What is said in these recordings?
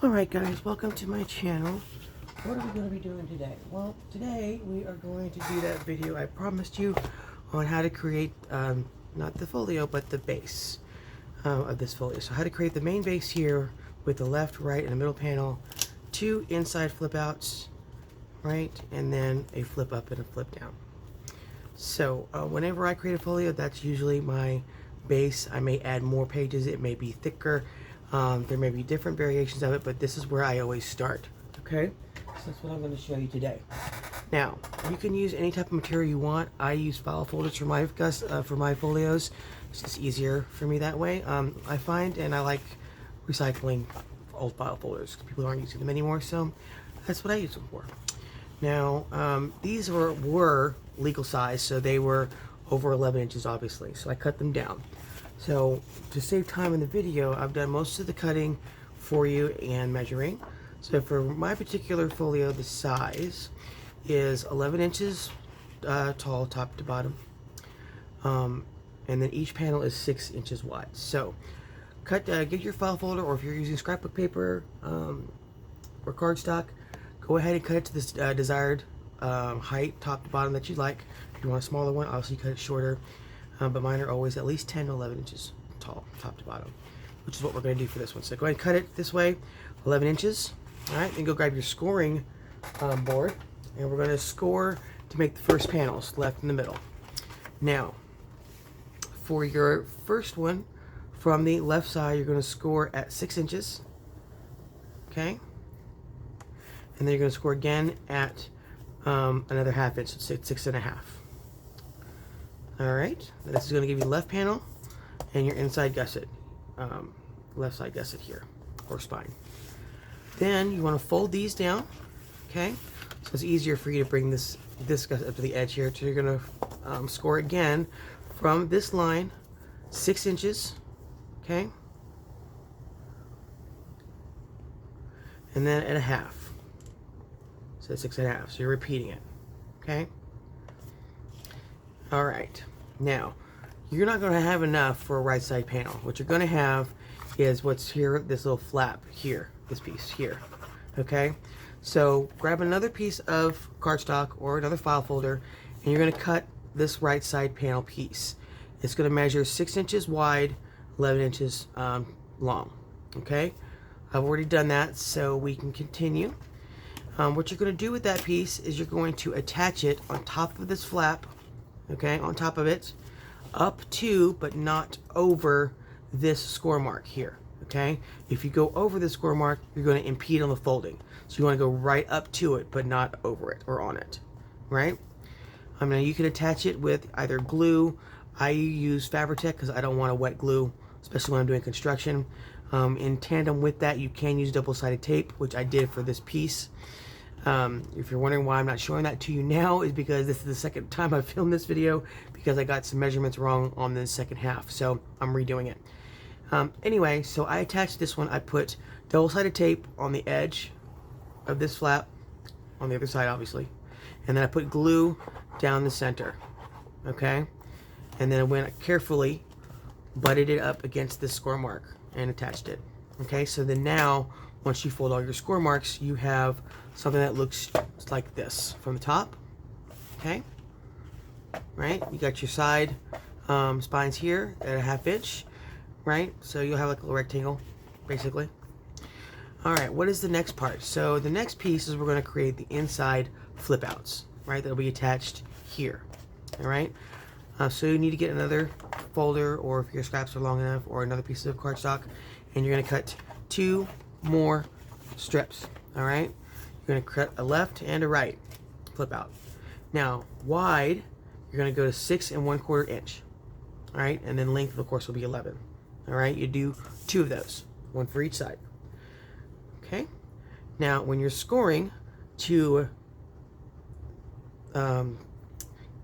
Alright guys, welcome to my channel. What are we going to be doing today? Well, today we are going to do that video I promised you on how to create, not the folio, but the base of this folio. So how to create the main base here with the left, right, and the middle panel, 2 inside flip outs, right, and then a flip up and a flip down. So whenever I create a folio, that's usually my base. I may add more pages, it may be thicker. There may be different variations of it, but this is where I always start. Okay, so that's what I'm going to show you today. Now, you can use any type of material you want. I use file folders for my folios. It's just easier for me that way. I find, and I like recycling old file folders because people aren't using them anymore, so that's what I use them for. Now, these were legal size, so they were over 11 inches, obviously. So I cut them down. So to save time in the video, I've done most of the cutting for you and measuring. So for my particular folio, the size is 11 inches tall, top to bottom. And then each panel is 6 inches wide. So get your file folder, or if you're using scrapbook paper or cardstock, go ahead and cut it to this desired height, top to bottom, that you like. If you want a smaller one, obviously cut it shorter. But mine are always at least 10 to 11 inches tall, top to bottom, which is what we're going to do for this one. So go ahead and cut it this way, 11 inches. All right, then go grab your scoring board, and we're going to score to make the first panels, left and the middle. Now, for your first one, from the left side, you're going to score at 6 inches. Okay? And then you're going to score again at another ½ inch, so 6.5. Alright, this is going to give you the left panel and your inside gusset, left side gusset here, or spine. Then you want to fold these down, okay? So it's easier for you to bring this gusset up to the edge here. So you're going to score again from this line, 6 inches, okay? And then at a half, so 6.5. So you're repeating it, okay? All right, now you're not going to have enough for a right side panel. What you're going to have is what's here, this little flap here, this piece here. Okay, so grab another piece of cardstock or another file folder, and you're going to cut this right side panel piece. It's going to measure 6 inches wide, 11 inches long. Okay, I've already done that, so we can continue. What you're going to do with that piece is you're going to attach it on top of this flap. Okay, on top of it, up to, but not over, this score mark here. Okay, if you go over the score mark, you're going to impede on the folding. So you want to go right up to it, but not over it or on it, right? Now you can attach it with either glue. I use Fabri-Tac because I don't want to wet glue, especially when I'm doing construction. In tandem with that, you can use double-sided tape, which I did for this piece. If you're wondering why I'm not showing that to you now, is because this is the second time I've filmed this video, because I got some measurements wrong on the second half, so I'm redoing it. Anyway, so I attached this one. I put double-sided tape on the edge of this flap, on the other side obviously, and then I put glue down the center, okay? And then I went carefully, butted it up against this score mark and attached it. Okay, so then now, once you fold all your score marks, you have something that looks like this from the top. Okay, right? You got your side spines here at a ½ inch, right? So you'll have like a little rectangle, basically. All right, what is the next part? So the next piece is we're going to create the inside flip outs, right? That'll be attached here. All right. So you need to get another folder, or if your scraps are long enough, or another piece of cardstock, and you're going to cut 2 more strips. All right, you're going to cut a left and a right flip out. Now wide, you're going to go to 6 1/4 inch. All right, and then length of course will be 11. All right, you do 2 of those, 1 for each side. Okay, now when you're scoring to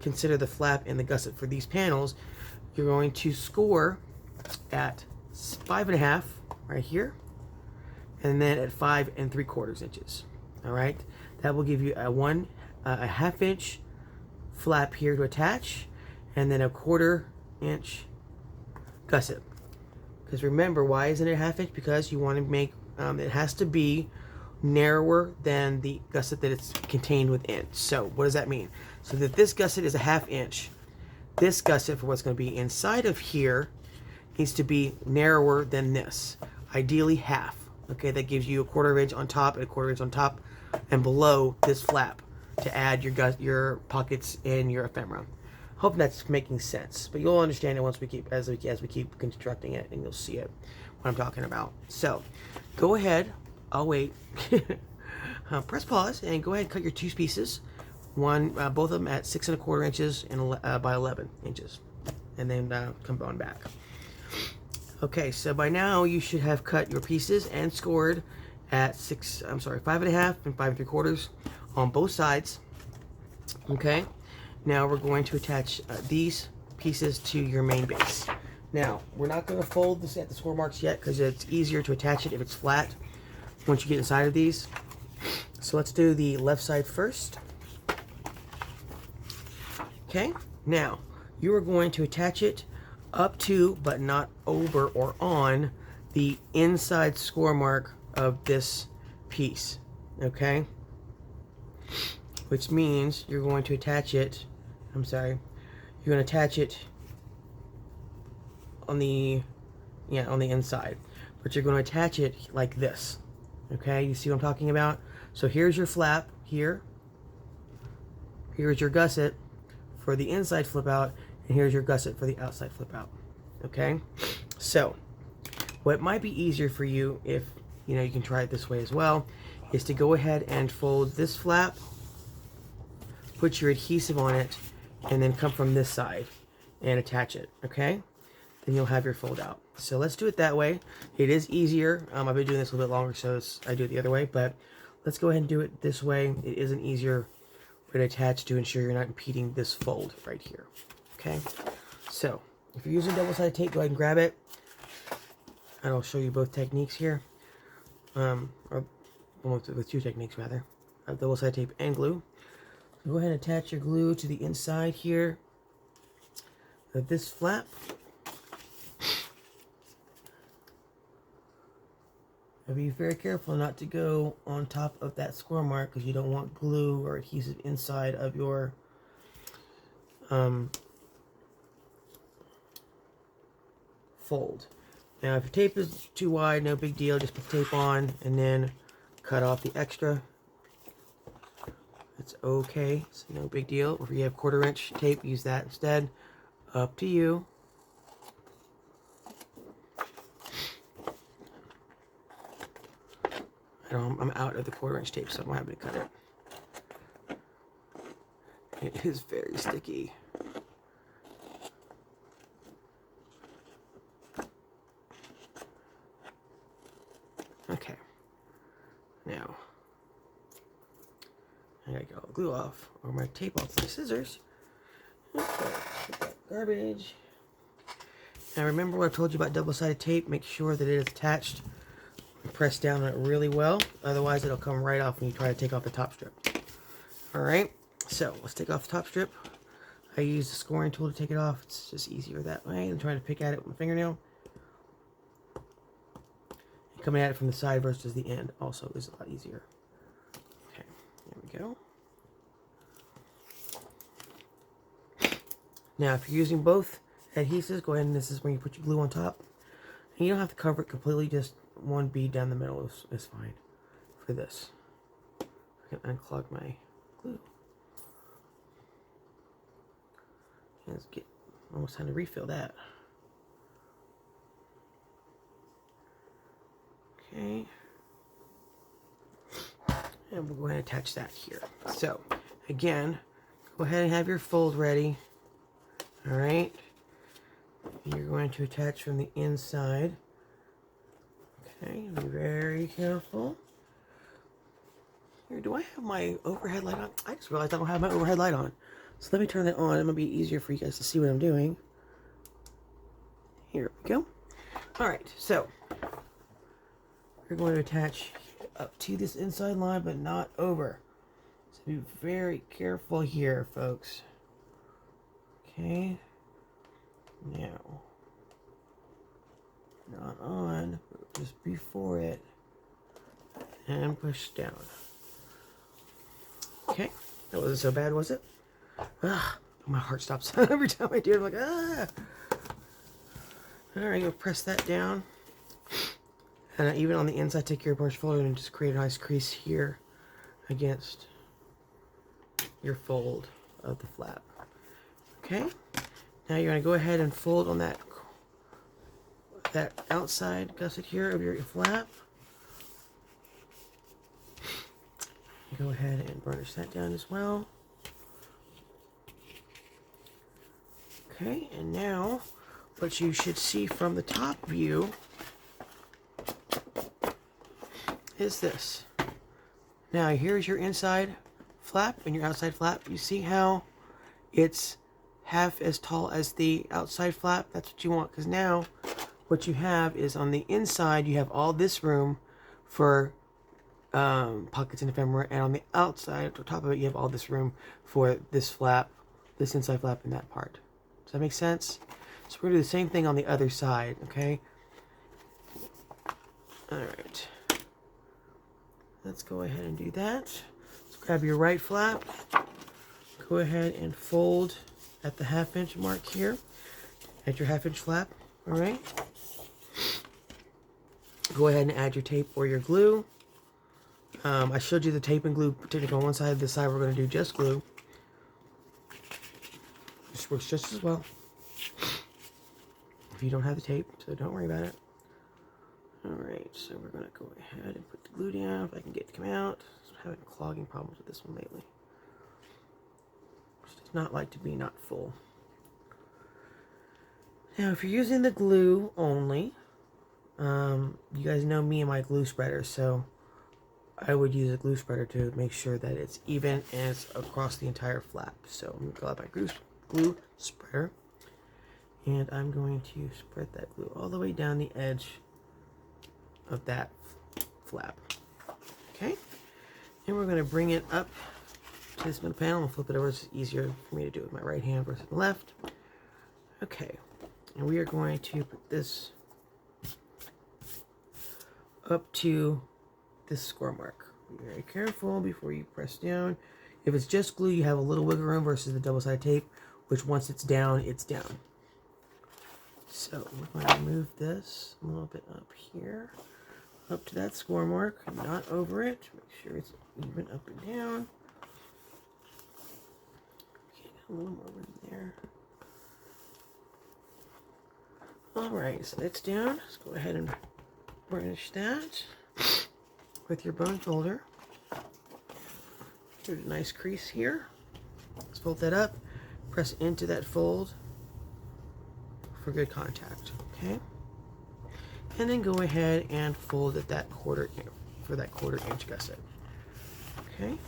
consider the flap and the gusset for these panels, you're going to score at 5.5 right here, and then at 5 3/4 inches. All right, that will give you a ½ inch flap here to attach, and then a 1/4 inch gusset. Because remember, why isn't it ½ inch? Because you want to make It has to be narrower than the gusset that it's contained within. So what does that mean? So that this gusset is a 1/2 inch. This gusset for what's going to be inside of here needs to be narrower than this. Ideally half. Okay, that gives you a 1/4 inch on top and a 1/4 inch on top and below this flap to add your pockets and your ephemera. Hope that's making sense, but you'll understand it once we keep as we keep constructing it, and you'll see it what I'm talking about. So, go ahead. I'll wait. Press pause and go ahead and cut your 2 pieces. Both of them at 6 1/4 inches and by 11 inches, and then come on back. Okay, so by now you should have cut your pieces and scored at 5 1/2 and 5 3/4 on both sides. Okay, now we're going to attach these pieces to your main base. Now, we're not going to fold this at the score marks yet because it's easier to attach it if it's flat once you get inside of these. So let's do the left side first. Okay, now you are going to attach it up to, but not over or on, the inside score mark of this piece. Okay, which means you're going to attach it, you're going to attach it on the inside, but you're going to attach it like this. Okay, you see what I'm talking about? So here's your flap here, here's your gusset for the inside flip out, and here's your gusset for the outside flip out. Okay, so what might be easier for you, if you can try it this way as well, is to go ahead and fold this flap, put your adhesive on it, and then come from this side and attach it. Okay, then you'll have your fold out. So let's do it that way. It is easier. I've been doing this a little bit longer, so I do it the other way, but let's go ahead and do it this way. It is an easier way to attach to ensure you're not impeding this fold right here. Okay, so if you're using double-sided tape, go ahead and grab it, and I'll show you both techniques here, or with 2 techniques rather, of double-sided tape and glue. So go ahead and attach your glue to the inside here of this flap. And be very careful not to go on top of that score mark, because you don't want glue or adhesive inside of your fold. Now, if your tape is too wide, no big deal. Just put the tape on and then cut off the extra. It's okay. It's no big deal. Or if you have 1/4 inch tape, use that instead. Up to you. I'm out of the 1/4 inch tape, so I'm happy to cut it. It is very sticky. Okay. Now, I gotta get all the glue off, or my tape off with my scissors. Okay, get that garbage. Now remember what I told you about double-sided tape. Make sure that it is attached. Press down on it really well, otherwise it'll come right off when you try to take off the top strip. Alright, so let's take off the top strip. I use the scoring tool to take it off. It's just easier that way than trying to pick at it with my fingernail. And coming at it from the side versus the end also is a lot easier. Okay, there we go. Now if you're using both adhesives, go ahead and this is where you put your glue on top. And you don't have to cover it completely, just one bead down the middle is fine for this. I can unclog my glue. Let's get almost time to refill that. Okay. And we'll go ahead and attach that here. So, again, go ahead and have your fold ready. Alright. You're going to attach from the inside. Okay, be very careful. Here, do I have my overhead light on? I just realized I don't have my overhead light on. So let me turn that on. It might be easier for you guys to see what I'm doing. Here we go. Alright, so we're going to attach up to this inside line, but not over. So be very careful here, folks. Okay. Now, not on, but just before it. and push down. Okay, that wasn't so bad, was it? Ah, my heart stops every time I do it. I'm like, ah. All right, you'll press that down. And even on the inside, take your brush folder and just create a nice crease here against your fold of the flap. Okay, now you're going to go ahead and fold on that outside gusset here of your flap. Go ahead and burnish that down as well. Okay, and now what you should see from the top view is this. Now here's your inside flap and your outside flap. You see how it's half as tall as the outside flap? That's what you want, because now what you have is on the inside you have all this room for pockets and ephemera, and on the outside, at the top of it, you have all this room for this flap, this inside flap, and that part. Does that make sense? So we're going to do the same thing on the other side, okay? Alright. Let's go ahead and do that. Let's grab your right flap. Go ahead and fold at the 1/2 inch mark here, at your 1/2 inch flap, alright? Go ahead and add your tape or your glue. I showed you the tape and glue technique on one side. This side we're going to do just glue. This works just as well if you don't have the tape, so don't worry about it. Alright, so we're going to go ahead and put the glue down if I can get it to come out. I'm having clogging problems with this one lately. It does not like to be not full. Now if you're using the glue only, you guys know me and my glue spreader, so I would use a glue spreader to make sure that it's even and it's across the entire flap. So I'm going to go out my glue spreader, and I'm going to spread that glue all the way down the edge of that flap. Okay, and we're going to bring it up to this middle panel and flip it over. It's easier for me to do it with my right hand versus the left. Okay, and we are going to put this up to this score mark. Be very careful before you press down. If it's just glue, you have a little wiggle room versus the double-sided tape, which once it's down, it's down. So we're going to move this a little bit up here, up to that score mark, not over it. Make sure it's even up and down. Okay, a little more room there. Alright, so it's down. Let's go ahead and burnish that with your bone folder. There's a nice crease here. Let's fold that up, press into that fold for good contact, okay? And then go ahead and fold at that quarter inch gusset, okay?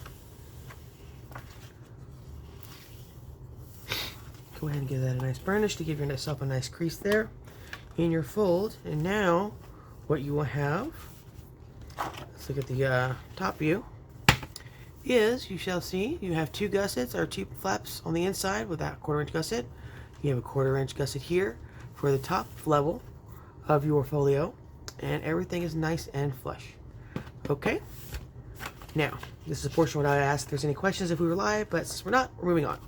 Go ahead and give that a nice burnish to give yourself a nice crease there in your fold. And now what you will have, let's look at the top view, is you shall see you have 2 gussets or 2 flaps on the inside with that 1/4 inch gusset. You have a 1/4 inch gusset here for the top level of your folio, and everything is nice and flush. Okay, now this is a portion where I ask if there's any questions if we were live, but since we're not, we're moving on.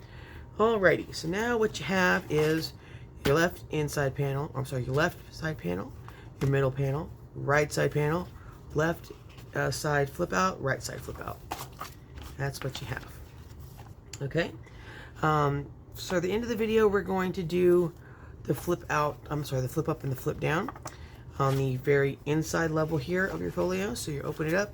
Alrighty, so now what you have is your left inside panel, your left side panel, your middle panel, right side panel, left side flip out, right side flip out. That's what you have. Okay, so at the end of the video, we're going to do the flip out, the flip up and the flip down on the very inside level here of your folio. So you open it up,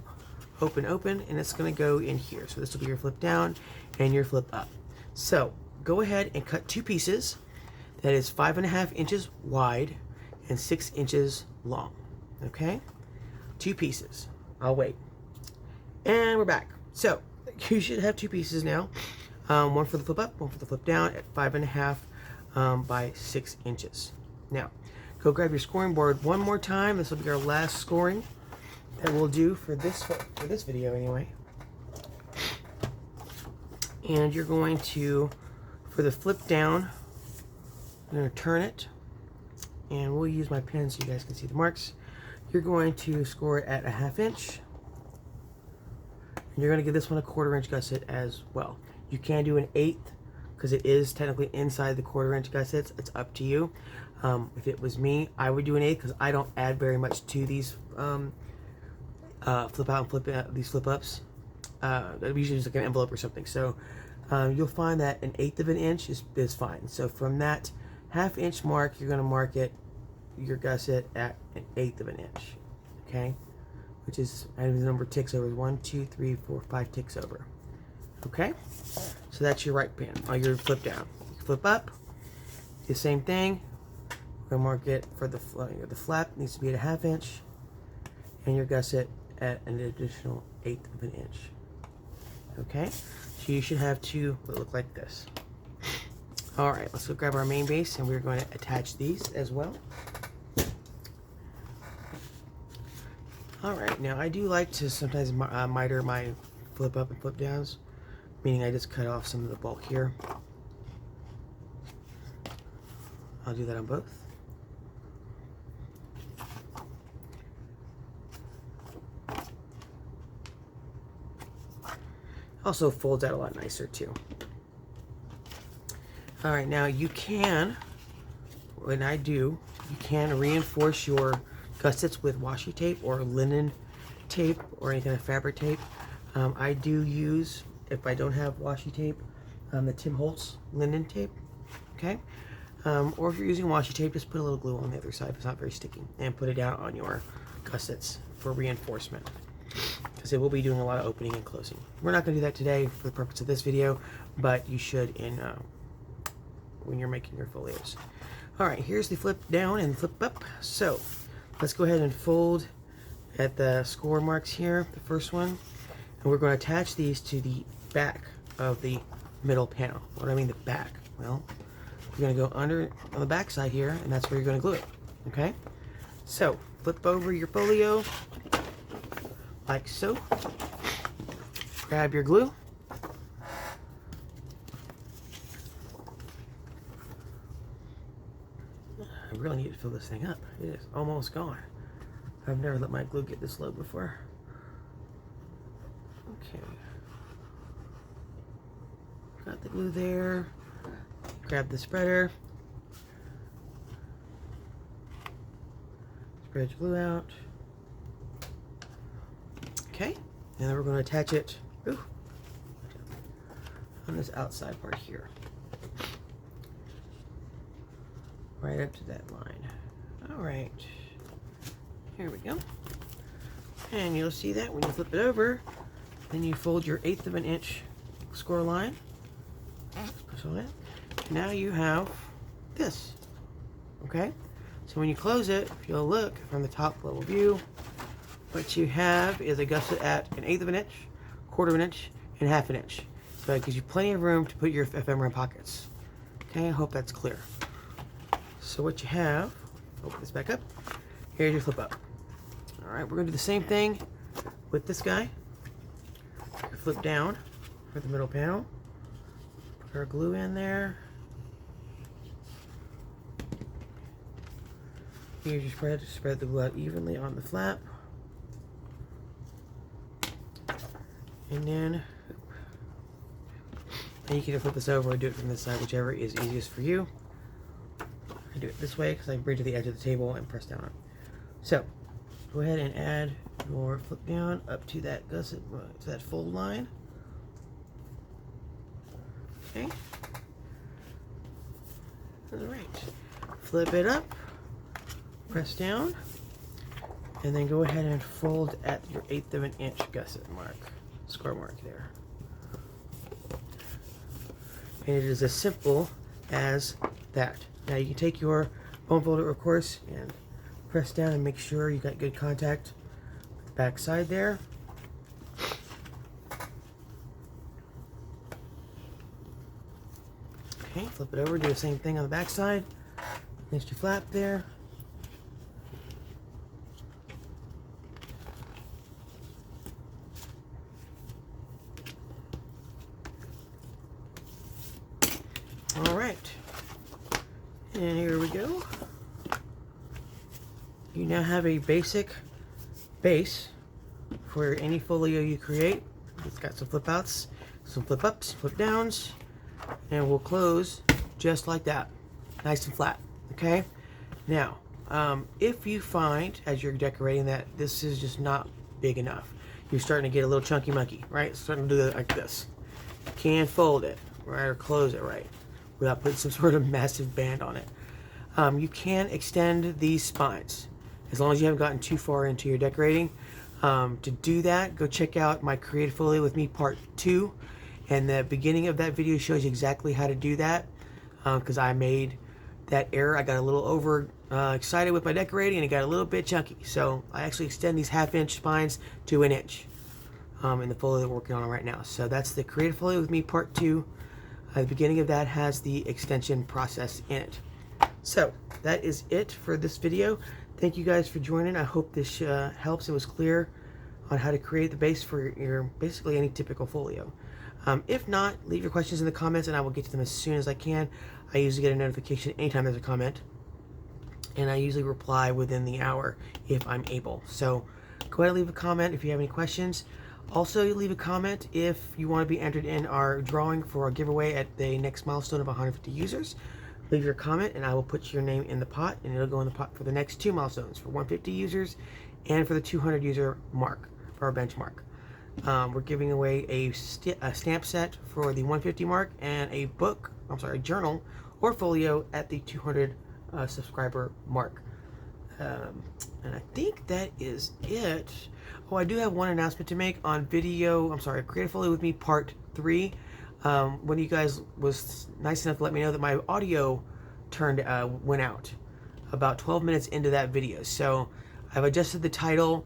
open, and it's going to go in here. So this will be your flip down and your flip up. So go ahead and cut 2 pieces that is 5.5 inches wide and 6 inches long. Okay, 2 pieces. I'll wait. And we're back. So you should have 2 pieces now. One for the flip up, one for the flip down at 5.5 by 6 inches. Now, go grab your scoring board one more time. This will be our last scoring that we'll do for this video anyway. And you're going to, for the flip down, I'm going to turn it, and we'll use my pen so you guys can see the marks. You're going to score it at a 1/2 inch. And you're going to give this one a 1/4 inch gusset as well. You can do an 1/8 because it is technically inside the 1/4 inch gussets. It's up to you. If it was me, I would do an 1/8 because I don't add very much to these flip out and flip out, these flip ups. Usually just like an envelope or something. So you'll find that an 1/8 of an inch is fine. So from that 1/2 inch mark, you're going to mark it, your gusset, at an 1/8 of an inch. Okay, which is, and the number ticks over, 1, 2, 3, 4, 5 ticks over. Okay, so that's your right pan, or your flip down. You flip up, do the same thing. We're gonna mark it for the flap needs to be at a 1/2 inch, and your gusset at an additional 1/8 of an inch. Okay, so you should have two that look like this. All right, let's go grab our main base, and we're going to attach these as well. All right, now I do like to sometimes miter my flip up and flip downs, meaning I just cut off some of the bulk here. I'll do that on both. Also folds out a lot nicer too. All right, now you can, when I do, you can reinforce your gussets with washi tape or linen tape or any kind of fabric tape. I do use, if I don't have washi tape, the Tim Holtz linen tape, okay? Or if you're using washi tape, just put a little glue on the other side if it's not very sticky, and put it down on your gussets for reinforcement, because it will be doing a lot of opening and closing. We're not going to do that today for the purpose of this video, but you should in when you're making your folios. All right, here's the flip down and flip up. So let's go ahead and fold at the score marks here, the first one, and we're going to attach these to the back of the middle panel. What do I mean the back? Well, you're going to go under on the back side here, and that's where you're going to glue it. Okay, so flip over your folio like so. Grab your glue. I really need to fill this thing up. It is almost gone. I've never let my glue get this low before. Okay. Got the glue there. Grab the spreader. Spread your glue out. Okay. And then we're going to attach it on this outside part here. Right up to that line. All right. Here we go. And you'll see that when you flip it over, then you fold your 1/8 of an inch score line. Push on it. Now you have this. Okay? So when you close it, if you'll look from the top level view, what you have is a gusset at an 1/8 of an inch, 1/4 of an inch, and 1/2 an inch. So that gives you plenty of room to put your ephemera pockets. Okay, I hope that's clear. So what you have, open this back up, here's your flip up. All right, we're gonna do the same thing with this guy. Flip down for the middle panel. Put our glue in there. Here's your spread the glue out evenly on the flap. And then you can flip this over or do it from this side, whichever is easiest for you. I do it this way because I bring to the edge of the table and press down on it. So go ahead and add your flip down up to that gusset, to that fold line. Okay. All right. Flip it up, press down, and then go ahead and fold at your 1/8 of an inch gusset mark, score mark there. And it is as simple as that. Now you can take your bone folder, of course, and press down and make sure you got good contact with the back side there. Okay, flip it over, do the same thing on the back side. Against your flap there. All right. And here we go. You now have a basic base for any folio you create. It's got some flip outs, some flip ups, flip downs, and we'll close just like that, nice and flat. Okay. Now, if you find as you're decorating that this is just not big enough, you're starting to get a little chunky monkey, right? It's starting to do it like this. You can fold it, right, or close it right without putting some sort of massive band on it. You can extend these spines as long as you haven't gotten too far into your decorating. To do that, go check out my Create Folio with Me Part 2, and the beginning of that video shows you exactly how to do that, because I made that error. I got a little over excited with my decorating and it got a little bit chunky, so I actually extend these 1/2 inch spines to 1 inch in the folio that we're working on right now. So that's the Create Folio with Me Part 2. The beginning of that has the extension process in it. So that is it for this video. Thank you guys for joining. I hope this helps and was clear on how to create the base for your basically any typical folio. If not, leave your questions in the comments and I will get to them as soon as I can. I usually get a notification anytime there's a comment, and I usually reply within the hour if I'm able. So go ahead and leave a comment if you have any questions. Also, leave a comment if you want to be entered in our drawing for a giveaway at the next milestone of 150 users. Leave your comment and I will put your name in the pot, and it'll go in the pot for the next 2 milestones, for 150 users and for the 200 user mark, for our benchmark. We're giving away a stamp set for the 150 mark and a book, a journal or folio at the 200 subscriber mark. And I think that is it. Oh, I do have one announcement to make on Create Folio with Me Part 3. One of you guys was nice enough to let me know that my audio went out about 12 minutes into that video. So I've adjusted the title.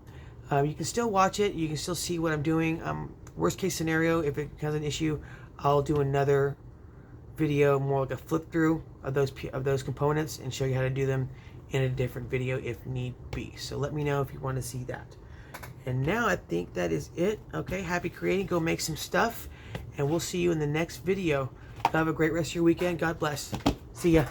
You can still watch it. You can still see what I'm doing. Worst case scenario, if it has an issue, I'll do another video, more like a flip through of those components, and show you how to do them in a different video if need be. So let me know if you want to see that. And now I think that is it. Okay, happy creating. Go make some stuff, and we'll see you in the next video. Have a great rest of your weekend. God bless. See ya.